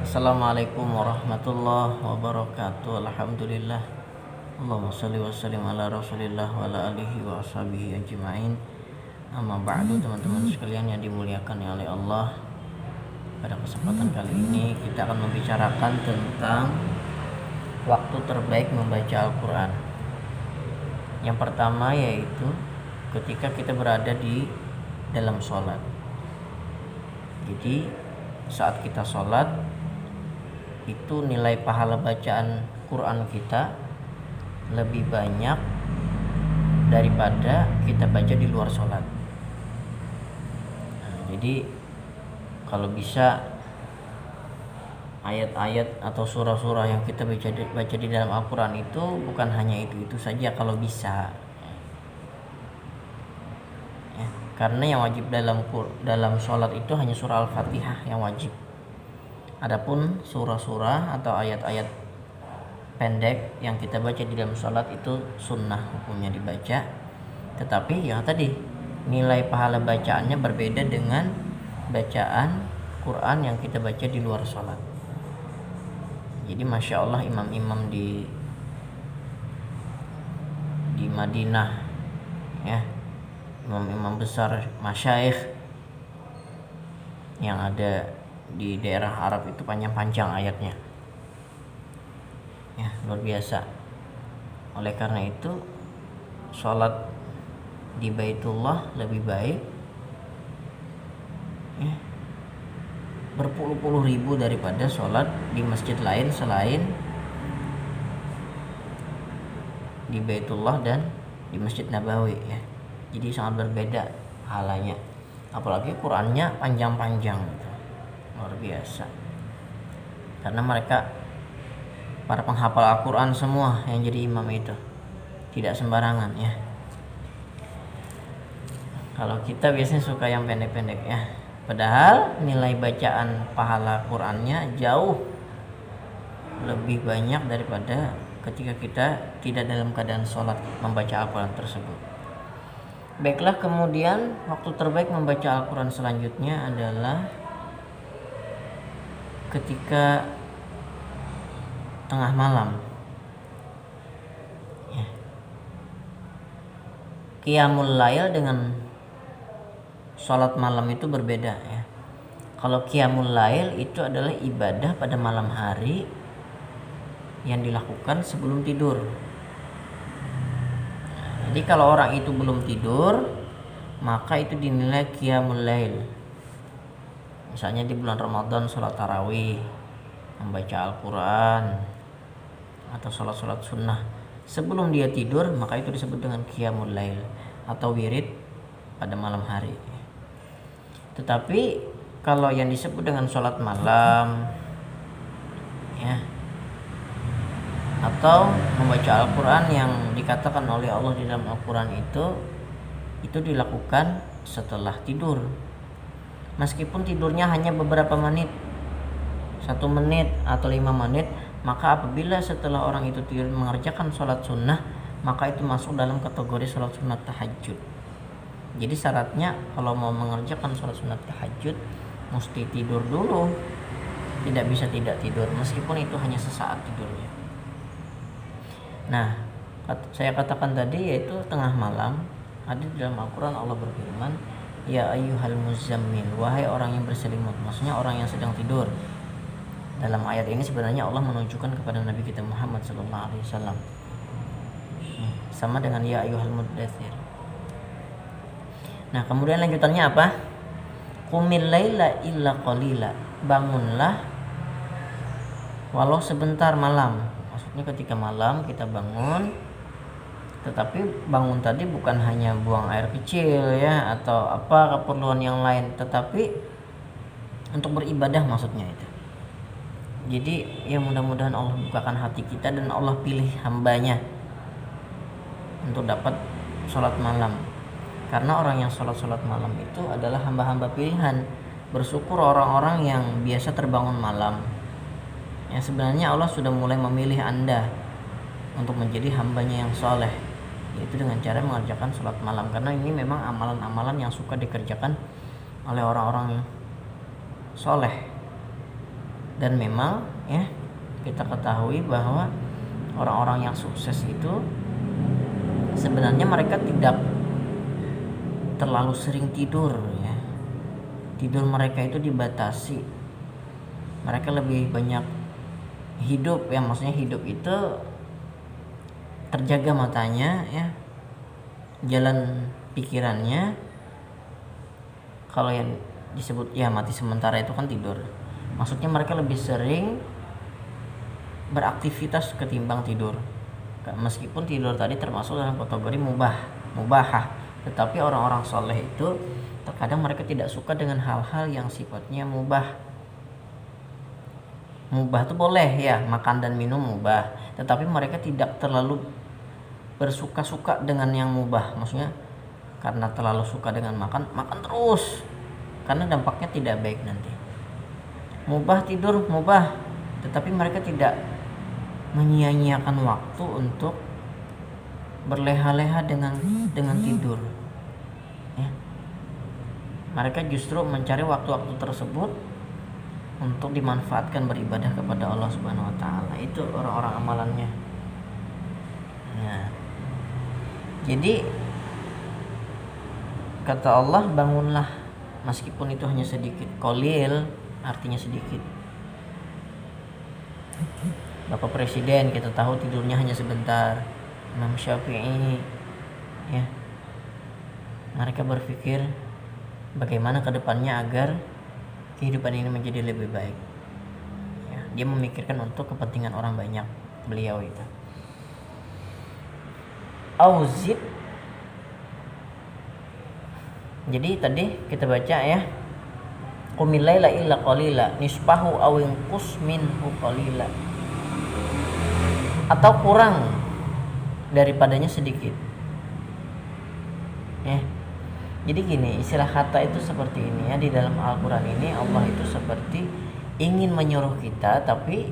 Assalamualaikum warahmatullahi wabarakatuh. Alhamdulillah. Allahumma shalli wa sallim ala Rasulillah wa ala alihi wa ashabihi ajma'in. Amma ba'du, teman-teman sekalian yang dimuliakan oleh Allah. Pada kesempatan kali ini kita akan membicarakan tentang waktu terbaik membaca Al-Quran. Yang pertama yaitu ketika kita berada di dalam sholat. Jadi saat kita sholat itu nilai pahala bacaan Quran kita lebih banyak daripada kita baca di luar sholat. Jadi kalau bisa ayat-ayat atau surah-surah yang kita baca di dalam Al-Quran itu bukan hanya itu saja kalau bisa. Karena yang wajib dalam sholat itu hanya surah Al-Fatihah yang wajib. Adapun surah-surah atau ayat-ayat pendek yang kita baca di dalam sholat itu sunnah hukumnya dibaca. Tetapi yang tadi nilai pahala bacaannya berbeda dengan bacaan Quran yang kita baca di luar sholat. Jadi masya Allah imam-imam di Madinah, ya, imam-imam besar masyayikh yang ada di daerah Arab itu panjang-panjang ayatnya, ya, luar biasa. Oleh karena itu sholat di Baitullah lebih baik, ya, berpuluh-puluh ribu daripada sholat di masjid lain selain di Baitullah dan di Masjid Nabawi, ya. Jadi sangat berbeda halanya. Apalagi Qurannya panjang-panjang gitu. Luar biasa. Karena mereka para penghafal Al-Quran semua yang jadi imam itu. Tidak sembarangan, ya. Kalau kita biasanya suka yang pendek-pendek, ya. Padahal nilai bacaan pahala Qurannya jauh lebih banyak daripada ketika kita tidak dalam keadaan sholat membaca Al-Quran tersebut. Baiklah, kemudian waktu terbaik membaca Al-Quran selanjutnya adalah ketika tengah malam, ya. Qiyamul Lail dengan sholat malam itu berbeda, ya. Kalau Qiyamul Lail itu adalah ibadah pada malam hari yang dilakukan sebelum tidur. Jadi kalau orang itu belum tidur, maka itu dinilai Qiyamul Lail. Misalnya di bulan Ramadan sholat tarawih, membaca Al-Quran, atau sholat-sholat sunnah sebelum dia tidur, maka itu disebut dengan Qiyamul Lail atau wirid pada malam hari. Tetapi kalau yang disebut dengan sholat malam, ya, atau membaca Al-Quran yang dikatakan oleh Allah di dalam Al-Quran itu dilakukan setelah tidur. Meskipun tidurnya hanya beberapa menit, 1 menit atau 5 menit, maka apabila setelah orang itu tidur mengerjakan sholat sunnah, maka itu masuk dalam kategori sholat sunnah tahajud. Jadi syaratnya kalau mau mengerjakan sholat sunnah tahajud mesti tidur dulu, tidak bisa tidak tidur meskipun itu hanya sesaat tidurnya. Nah, saya katakan tadi yaitu tengah malam. Ada di dalam Al-Quran Allah berfirman, ya ayyuhal muzammil, wahai orang yang berselimut, maksudnya orang yang sedang tidur. Dalam ayat ini sebenarnya Allah menunjukkan kepada Nabi kita Muhammad SAW, sama dengan ya ayyuhal muddatsir. Nah, kemudian lanjutannya apa? Qumil laila illa qalila, bangunlah walau sebentar malam. Maksudnya ketika malam kita bangun, tetapi bangun tadi bukan hanya buang air kecil, ya, atau apa keperluan yang lain, tetapi untuk beribadah maksudnya itu. Jadi ya mudah-mudahan Allah bukakan hati kita dan Allah pilih hambanya untuk dapat sholat malam. Karena orang yang sholat malam itu adalah hamba-hamba pilihan. Bersyukur orang-orang yang biasa terbangun malam. Ya, sebenarnya Allah sudah mulai memilih Anda untuk menjadi hambanya yang soleh, yaitu dengan cara mengerjakan sholat malam. Karena ini memang amalan-amalan yang suka dikerjakan oleh orang-orang yang soleh. Dan memang ya kita ketahui bahwa orang-orang yang sukses itu sebenarnya mereka tidak terlalu sering tidur ya. Tidur mereka itu dibatasi. Mereka lebih banyak hidup ya, maksudnya hidup itu terjaga matanya ya, jalan pikirannya. Kalau yang disebut ya mati sementara itu kan tidur, maksudnya mereka lebih sering beraktivitas ketimbang tidur. Meskipun tidur tadi termasuk dalam kategori mubahah, tetapi orang-orang soleh itu terkadang mereka tidak suka dengan hal-hal yang sifatnya mubah. Mubah itu boleh ya, makan dan minum mubah, tetapi mereka tidak terlalu bersuka-suka dengan yang mubah. Maksudnya karena terlalu suka dengan makan terus, karena dampaknya tidak baik nanti. Mubah tidur mubah, tetapi mereka tidak menyia-nyiakan waktu untuk berleha-leha dengan tidur ya. Mereka justru mencari waktu-waktu tersebut untuk dimanfaatkan beribadah kepada Allah Subhanahu wa taala. Itu orang-orang amalannya. Nah, jadi kata Allah, bangunlah meskipun itu hanya sedikit. Qalil artinya sedikit. Bapak Presiden kita tahu tidurnya hanya sebentar. Imam Syafi'i ya, mereka berpikir bagaimana kedepannya agar kehidupan ini menjadi lebih baik ya, dia memikirkan untuk kepentingan orang banyak. Beliau itu auzid. Jadi tadi kita baca ya, qumil laila illa qalila nisbahu aw inqus minhu qalila, atau kurang daripadanya sedikit ya. Jadi gini, istilah kata itu seperti ini ya, di dalam Al-Quran ini Allah itu seperti ingin menyuruh kita, tapi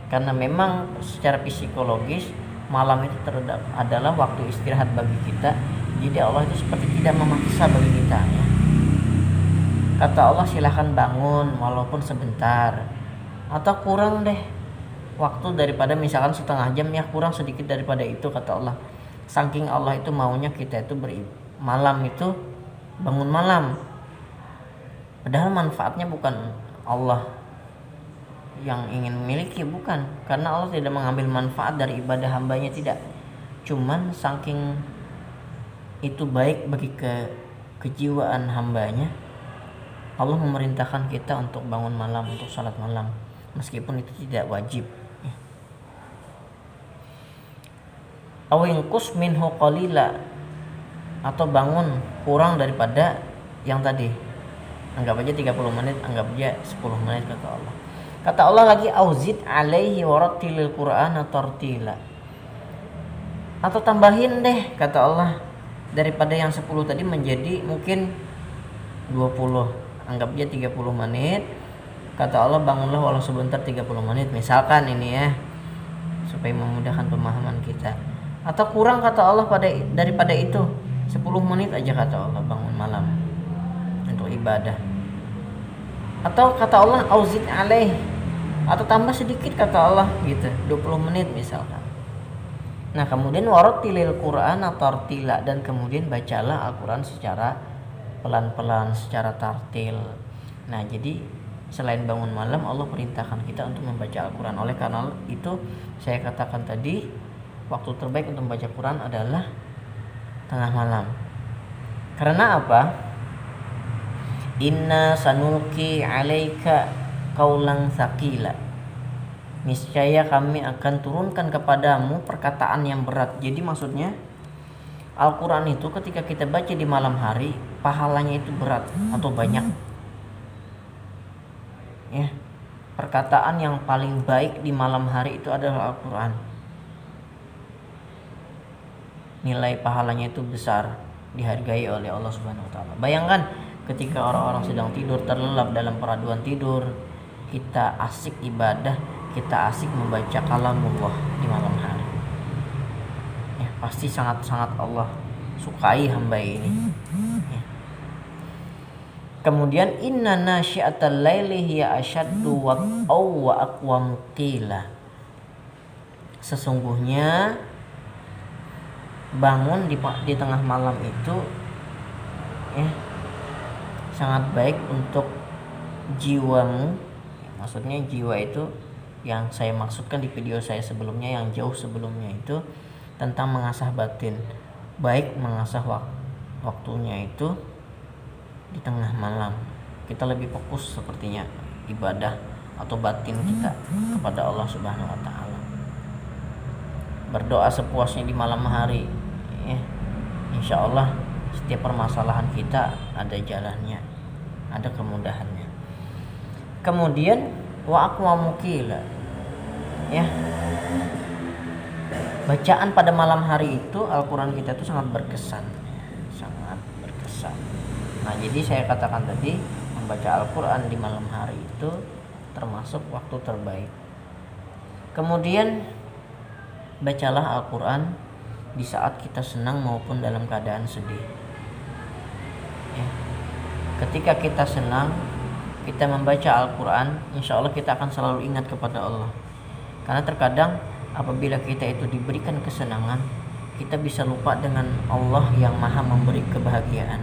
karena memang secara psikologis malam itu adalah waktu istirahat bagi kita, jadi Allah itu seperti tidak memaksa bagi kita ya. Kata Allah, silahkan bangun walaupun sebentar, atau kurang deh waktu daripada misalkan setengah jam ya, kurang sedikit daripada itu kata Allah. Saking Allah itu maunya kita itu malam itu bangun malam, padahal manfaatnya bukan Allah yang ingin memiliki, bukan, karena Allah tidak mengambil manfaat dari ibadah hambanya, tidak, cuman saking itu baik bagi kejiwaan hambanya, Allah memerintahkan kita untuk bangun malam, untuk salat malam, meskipun itu tidak wajib. Awingkus minhu qalila, atau bangun kurang daripada yang tadi. Anggap aja 30 menit, anggap aja 10 menit kata Allah. Kata Allah lagi, auzid alaihi warattilil qur'ana tartila, atau tambahin deh kata Allah daripada yang 10 tadi menjadi mungkin 20. Anggap aja 30 menit. Kata Allah, bangunlah walau sebentar 30 menit misalkan ini ya, supaya memudahkan pemahaman kita. Atau kurang kata Allah daripada itu, 10 menit aja kata Allah bangun malam untuk ibadah. Atau kata Allah auzid alaih, atau tambah sedikit kata Allah gitu, 20 menit misalkan. Nah kemudian warattilil qur'ana tartila, dan kemudian bacalah Al-Quran secara pelan-pelan, secara tartil. Nah jadi selain bangun malam, Allah perintahkan kita untuk membaca Al-Quran. Oleh karena itu saya katakan tadi, waktu terbaik untuk membaca Quran adalah tengah malam. Karena apa? Inna sanulqi alaika qaulan tsaqila, niscaya kami akan turunkan kepadamu perkataan yang berat. Jadi maksudnya Al-Quran itu ketika kita baca di malam hari, pahalanya itu berat atau banyak ya. Perkataan yang paling baik di malam hari itu adalah Al-Quran. Nilai pahalanya itu besar, dihargai oleh Allah Subhanahu wa taala. Bayangkan ketika orang-orang sedang tidur, terlelap dalam peraduan tidur, kita asik ibadah, kita asik membaca kalamullah di malam hari. Ya, pasti sangat-sangat Allah sukai hamba ini. Ya. Kemudian inna nasyi'atal laili hiya asyaddu wat'aw wa aqwam qila. Sesungguhnya bangun di tengah malam itu sangat baik untuk jiwamu. Maksudnya jiwa itu yang saya maksudkan di video saya sebelumnya, yang jauh sebelumnya itu tentang mengasah batin. Baik mengasah waktunya itu di tengah malam. Kita lebih fokus sepertinya ibadah atau batin kita kepada Allah Subhanahu wa taala. Berdoa sepuasnya di malam hari. Insya Allah setiap permasalahan kita ada jalannya, ada kemudahannya. Kemudian wa aqwamu qila. Bacaan pada malam hari itu Al-Quran kita itu sangat berkesan. Nah, jadi saya katakan tadi, membaca Al-Quran di malam hari itu termasuk waktu terbaik. Kemudian bacalah Al-Quran di saat kita senang maupun dalam keadaan sedih. Ketika kita senang, kita membaca Al-Quran, insya Allah kita akan selalu ingat kepada Allah. Karena terkadang apabila kita itu diberikan kesenangan, kita bisa lupa dengan Allah yang maha memberi kebahagiaan.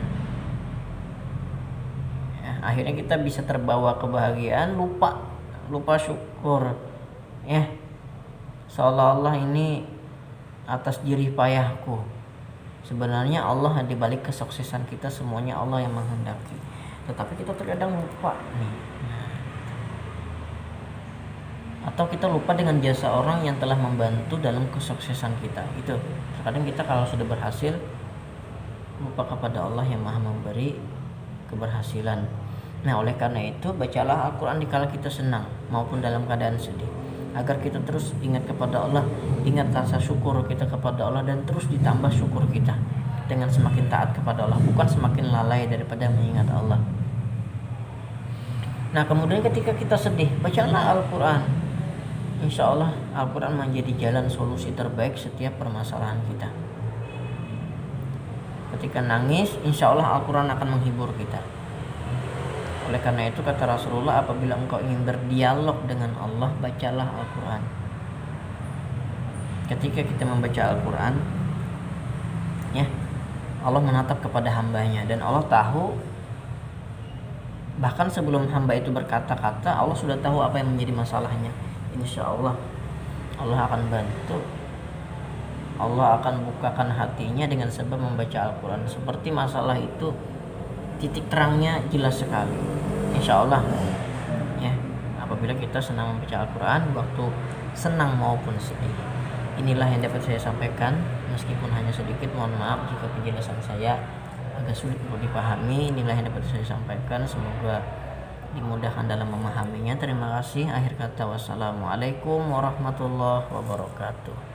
Akhirnya kita bisa terbawa kebahagiaan, lupa syukur. Seolah-olah ini atas jerih payahku. Sebenarnya Allah di balik kesuksesan kita semuanya Allah yang menghendaki. Tetapi kita terkadang lupa nih. Atau kita lupa dengan jasa orang yang telah membantu dalam kesuksesan kita. Itu terkadang kita kalau sudah berhasil lupa kepada Allah yang maha memberi keberhasilan. Nah, oleh karena itu bacalah Al-Quran dikala kita senang maupun dalam keadaan sedih, agar kita terus ingat kepada Allah, ingat rasa syukur kita kepada Allah, dan terus ditambah syukur kita dengan semakin taat kepada Allah, bukan semakin lalai daripada mengingat Allah. Nah, kemudian ketika kita sedih, bacalah Al-Quran. Insya Allah Al-Quran menjadi jalan solusi terbaik setiap permasalahan kita. Ketika nangis, insya Allah Al-Quran akan menghibur kita. Oleh karena itu kata Rasulullah, apabila engkau ingin berdialog dengan Allah, bacalah Al-Quran. Ketika kita membaca Al-Quran, Allah menatap kepada hambanya, dan Allah tahu, bahkan sebelum hamba itu berkata-kata, Allah sudah tahu apa yang menjadi masalahnya. Insya Allah Allah akan bantu, Allah akan bukakan hatinya dengan sebab membaca Al-Quran. Seperti masalah itu titik terangnya jelas sekali, insya Allah. Apabila kita senang membaca Al-Quran, waktu senang maupun sedih. Inilah yang dapat saya sampaikan, meskipun hanya sedikit. Mohon maaf jika penjelasan saya agak sulit untuk dipahami. Inilah yang dapat saya sampaikan, semoga dimudahkan dalam memahaminya. Terima kasih. Akhir kata, wassalamualaikum warahmatullahi wabarakatuh.